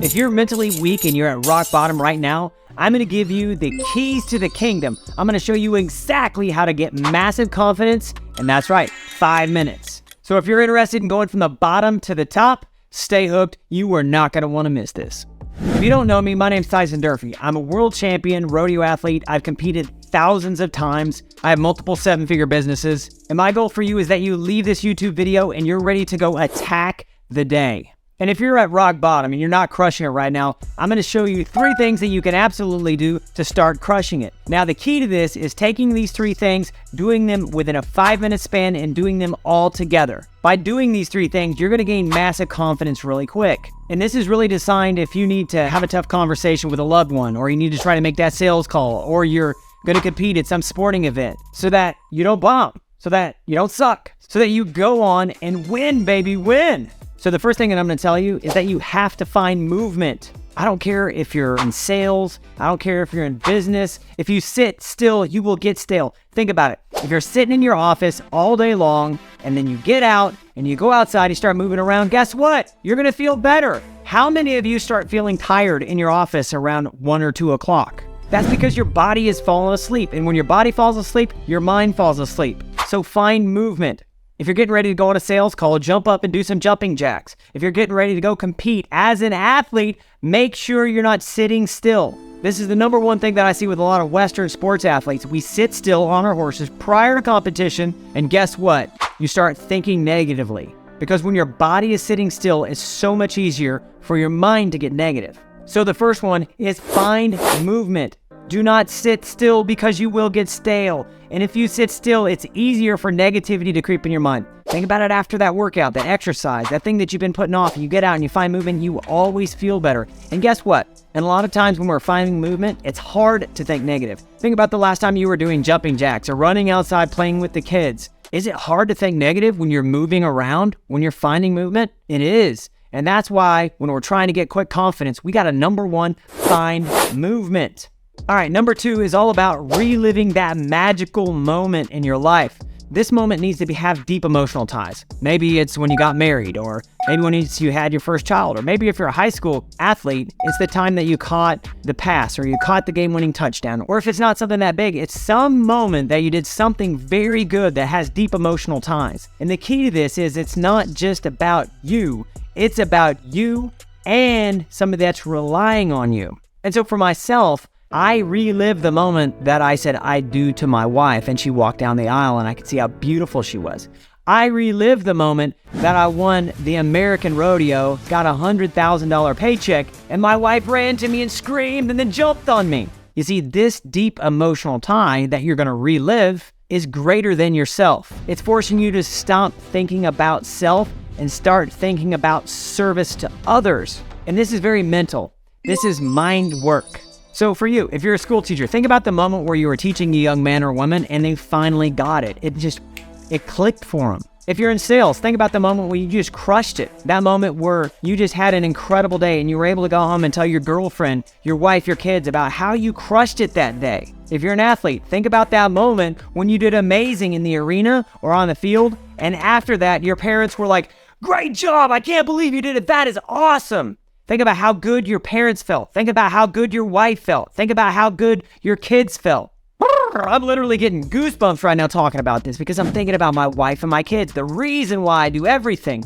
If you're mentally weak and you're at rock bottom right now, I'm going to give you the keys to the kingdom. I'm going to show you exactly how to get massive confidence, and that's right, 5 minutes. So if you're interested in going from the bottom to the top, stay hooked. You are not going to want to miss this. If you don't know me, my name's Tyson Durfey. I'm a world champion rodeo athlete. I've competed thousands of times. I have multiple 7-figure businesses. And my goal for you is that you leave this YouTube video and you're ready to go attack the day. And if you're at rock bottom and you're not crushing it right now, I'm going to show you 3 things that you can absolutely do to start crushing it. Now, the key to this is taking these 3 things, doing them within a 5-minute span, and doing them all together. By doing these 3 things, you're going to gain massive confidence really quick. And this is really designed if you need to have a tough conversation with a loved one, or you need to try to make that sales call, or you're going to compete at some sporting event, so that you don't bomb, so that you don't suck, so that you go on and win, baby, win. So the first thing that I'm going to tell you is that you have to find movement. I don't care if you're in sales. I don't care if you're in business. If you sit still, you will get stale. Think about it. If you're sitting in your office all day long and then you get out and you go outside, you start moving around, guess what? You're going to feel better. How many of you start feeling tired in your office around 1 or 2 o'clock? That's because your body is falling asleep. And when your body falls asleep, your mind falls asleep. So find movement. If you're getting ready to go on a sales call, jump up and do some jumping jacks. If you're getting ready to go compete as an athlete, make sure you're not sitting still. This is the number one thing that I see with a lot of Western sports athletes. We sit still on our horses prior to competition, and guess what? You start thinking negatively. Because when your body is sitting still, it's so much easier for your mind to get negative. So the first one is find movement. Do not sit still because you will get stale. And if you sit still, it's easier for negativity to creep in your mind. Think about it after that workout, that exercise, that thing that you've been putting off, and you get out and you find movement, you always feel better. And guess what? And a lot of times when we're finding movement, it's hard to think negative. Think about the last time you were doing jumping jacks or running outside playing with the kids. Is it hard to think negative when you're moving around, when you're finding movement? It is. And that's why when we're trying to get quick confidence, we got to number 1, find movement. All right, number 2 is all about reliving that magical moment in your life. This moment needs to have deep emotional ties. Maybe it's when you got married, or maybe when you had your first child, or maybe if you're a high school athlete, it's the time that you caught the pass or you caught the game-winning touchdown. Or if it's not something that big, it's some moment that you did something very good that has deep emotional ties. And the key to this is it's not just about you, it's about you and somebody that's relying on you. And so for myself, I relived the moment that I said I do to my wife and she walked down the aisle and I could see how beautiful she was. I relived the moment that I won the American rodeo, got a $100,000 paycheck, and my wife ran to me and screamed and then jumped on me. You see, this deep emotional tie that you're going to relive is greater than yourself. It's forcing you to stop thinking about self and start thinking about service to others. And this is very mental. This is mind work. So for you, if you're a school teacher, think about the moment where you were teaching a young man or woman and they finally got it. It clicked for them. If you're in sales, think about the moment where you just crushed it. That moment where you just had an incredible day and you were able to go home and tell your girlfriend, your wife, your kids about how you crushed it that day. If you're an athlete, think about that moment when you did amazing in the arena or on the field. And after that, your parents were like, "Great job. I can't believe you did it. That is awesome." Think about how good your parents felt. Think about how good your wife felt. Think about how good your kids felt. I'm literally getting goosebumps right now talking about this because I'm thinking about my wife and my kids, the reason why I do everything.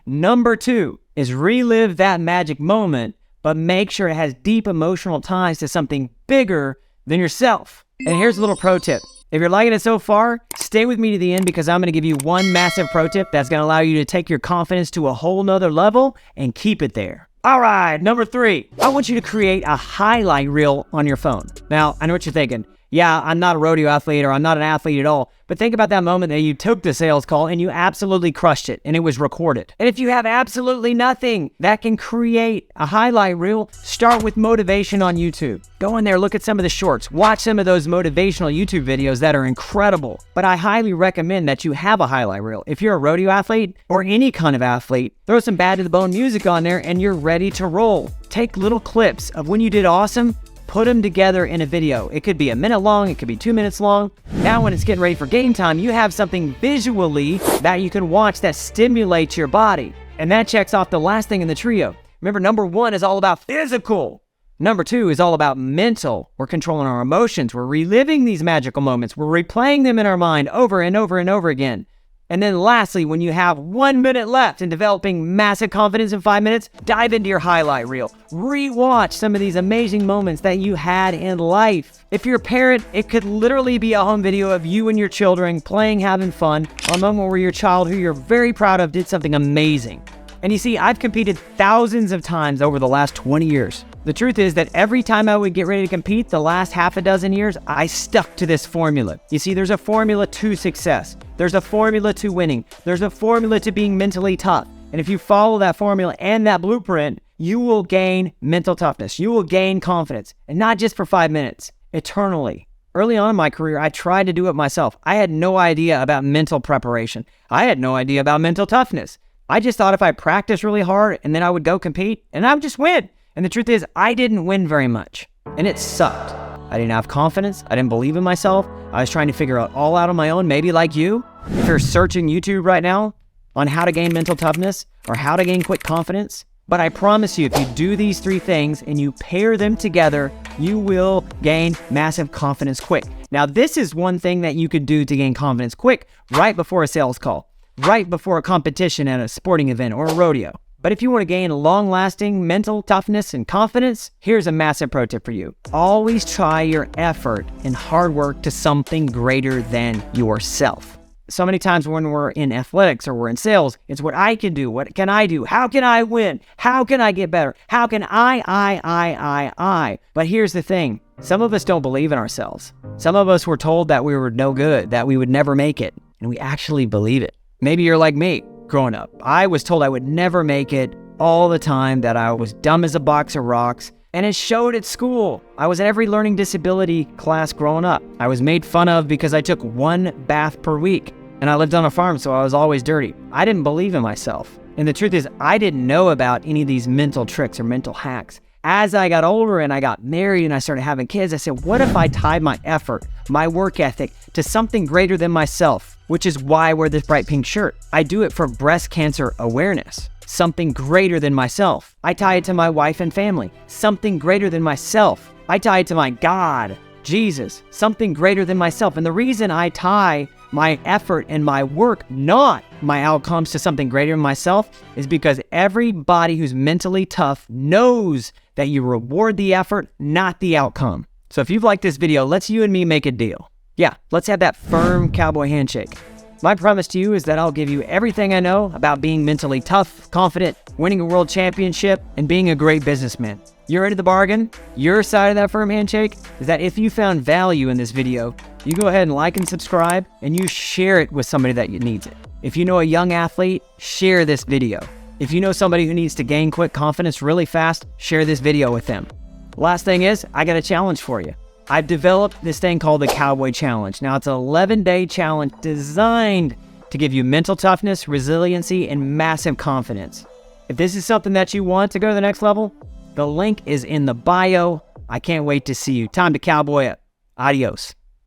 Number 2 is relive that magic moment, but make sure it has deep emotional ties to something bigger than yourself. And here's a little pro tip. If you're liking it so far, stay with me to the end because I'm going to give you one massive pro tip that's going to allow you to take your confidence to a whole nother level and keep it there. All right, number 3, I want you to create a highlight reel on your phone. Now, I know what you're thinking. Yeah, I'm not a rodeo athlete or I'm not an athlete at all, but think about that moment that you took the sales call and you absolutely crushed it and it was recorded. And if you have absolutely nothing that can create a highlight reel, start with motivation on YouTube. Go in there, look at some of the shorts, watch some of those motivational YouTube videos that are incredible. But I highly recommend that you have a highlight reel. If you're a rodeo athlete or any kind of athlete, throw some Bad to the Bone music on there and you're ready to roll. Take little clips of when you did awesome, put them together in a video. It could be a minute long, it could be 2 minutes long. Now when it's getting ready for game time, you have something visually that you can watch that stimulates your body. And that checks off the last thing in the trio. Remember, number 1 is all about physical. Number 2 is all about mental. We're controlling our emotions. We're reliving these magical moments. We're replaying them in our mind over and over and over again. And then lastly, when you have 1 minute left in developing massive confidence in 5 minutes, dive into your highlight reel. Rewatch some of these amazing moments that you had in life. If you're a parent, it could literally be a home video of you and your children playing, having fun, a moment where your child who you're very proud of did something amazing. And you see, I've competed thousands of times over the last 20 years. The truth is that every time I would get ready to compete the last half a dozen years, I stuck to this formula. You see, there's a formula to success. There's a formula to winning. There's a formula to being mentally tough. And if you follow that formula and that blueprint, you will gain mental toughness. You will gain confidence. And not just for 5 minutes, eternally. Early on in my career, I tried to do it myself. I had no idea about mental preparation. I had no idea about mental toughness. I just thought if I practiced really hard and then I would go compete and I would just win. And the truth is, I didn't win very much. And it sucked. I didn't have confidence. I didn't believe in myself. I was trying to figure it all out on my own, maybe like you. If you're searching YouTube right now on how to gain mental toughness or how to gain quick confidence, but I promise you, if you do these 3 things and you pair them together, you will gain massive confidence quick. Now, this is one thing that you could do to gain confidence quick right before a sales call, right before a competition at a sporting event or a rodeo. But if you want to gain long-lasting mental toughness and confidence, here's a massive pro tip for you. Always try your effort and hard work to something greater than yourself. So many times when we're in athletics or we're in sales, it's what I can do. What can I do? How can I win? How can I get better? How can I? But here's the thing. Some of us don't believe in ourselves. Some of us were told that we were no good, that we would never make it, and we actually believe it. Maybe you're like me. Growing up, I was told I would never make it all the time, that I was dumb as a box of rocks, and it showed at school. I was in every learning disability class growing up. I was made fun of because I took 1 bath per week, and I lived on a farm, so I was always dirty. I didn't believe in myself. And the truth is, I didn't know about any of these mental tricks or mental hacks. As I got older and I got married and I started having kids, I said, what if I tied my effort, my work ethic to something greater than myself? Which is why I wear this bright pink shirt. I do it for breast cancer awareness. Something greater than myself. I tie it to my wife and family. Something greater than myself. I tie it to my God, Jesus. Something greater than myself. And the reason I tie my effort and my work, not my outcomes, to something greater than myself is because everybody who's mentally tough knows that you reward the effort, not the outcome. So if you've liked this video, let's you and me make a deal. Yeah, let's have that firm cowboy handshake. My promise to you is that I'll give you everything I know about being mentally tough, confident, winning a world championship, and being a great businessman. You're into the bargain? Your side of that firm handshake is that if you found value in this video, you go ahead and like and subscribe, and you share it with somebody that needs it. If you know a young athlete, share this video. If you know somebody who needs to gain quick confidence really fast, share this video with them. Last thing is, I got a challenge for you. I've developed this thing called the Cowboy Challenge. Now, it's an 11-day challenge designed to give you mental toughness, resiliency, and massive confidence. If this is something that you want to go to the next level, the link is in the bio. I can't wait to see you. Time to cowboy up. Adios.